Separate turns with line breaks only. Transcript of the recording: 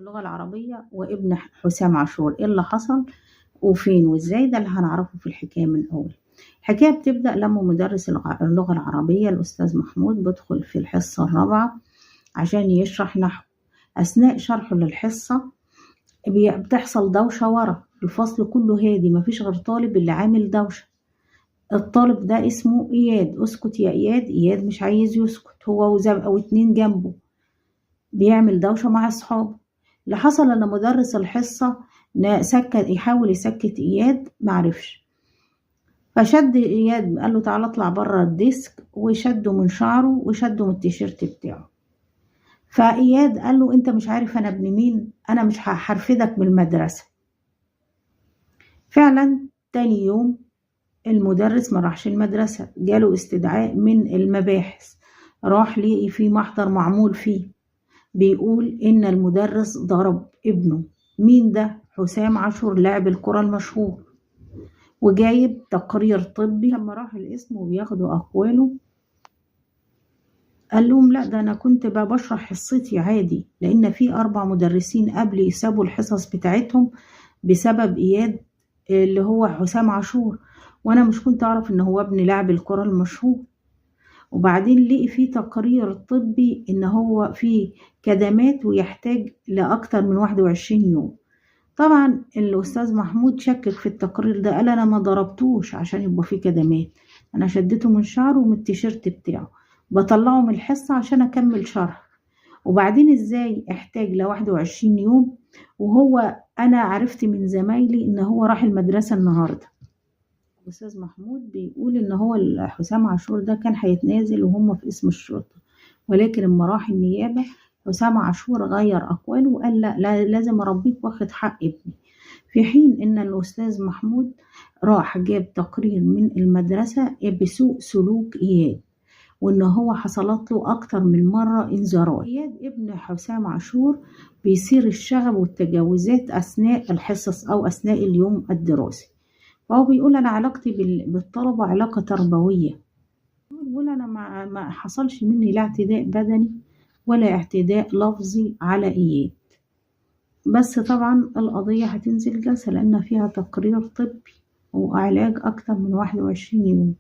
اللغة العربية وابن حسام عاشور، ايه اللي حصل وفين وازاي؟ ده اللي هنعرفه في الحكاية من الأول. الحكاية بتبدأ لما مدرس اللغة العربية الأستاذ محمود بيدخل في الحصة الرابعة عشان يشرح نحو. أثناء شرحه للحصة بتحصل دوشة ورا الفصل، كله هادي، مفيش غير طالب اللي عامل دوشة. الطالب ده اسمه إياد. اسكت يا إياد. إياد مش عايز يسكت، هو أو اتنين جنبه بيعمل دوشة مع أصحابه. اللي حصل إن مدرس الحصة يحاول يسكت إياد، معرفش، فشد إياد قال له تعالى اطلع بره الديسك، وشده من شعره وشده من التيشيرت بتاعه. فإياد قال له انت مش عارف انا ابن مين، انا مش هحرفدك من المدرسة. فعلا تاني يوم المدرس ما راحش المدرسة، جاله استدعاء من المباحث، راح لقي في محضر معمول فيه بيقول ان المدرس ضرب ابنه. مين ده؟ حسام عاشور لاعب الكرة المشهور، وجايب تقرير طبي. لما راح القسم وبياخدوا اقواله قال لهم لا، ده انا كنت بشرح حصتي عادي، لان في 4 مدرسين قبلي سابوا الحصص بتاعتهم بسبب اياد اللي هو حسام عاشور، وانا مش كنت اعرف ان هو ابن لاعب الكرة المشهور. وبعدين لقي فيه تقرير طبي ان هو فيه كدمات ويحتاج لاكتر من 21 يوم. طبعا الاستاذ محمود شكك في التقرير ده، قال انا ما ضربتوش عشان يبقى فيه كدمات، انا شدته من شعره ومن التيشيرت بتاعه، بطلعه من الحصة عشان اكمل شرح. وبعدين ازاي احتاج ل 21 يوم وهو انا عرفت من زمايلي ان هو راح المدرسة النهاردة. الاستاذ محمود بيقول ان هو حسام عاشور ده كان هيتنازل وهم في اسم الشرطة، ولكن لما راح النيابة حسام عاشور غير أقواله وقال لا لازم أربيك واخد حق ابني، في حين إن الأستاذ محمود راح جاب تقرير من المدرسة بسوء سلوك إياد، وإن هو حصلت له أكتر من مرة إنذارات. إياد ابن حسام عاشور بيصير الشغب والتجاوزات أثناء الحصص أو أثناء اليوم الدراسي، فهو بيقول أنا علاقتي بالطلبة علاقة تربوية، بيقول أنا ما حصلش مني لا اعتداء بدني ولا اعتداء لفظي على إياد، بس طبعا القضية هتنزل جلسة لأن فيها تقرير طبي وعلاج أكتر من 21 يوم.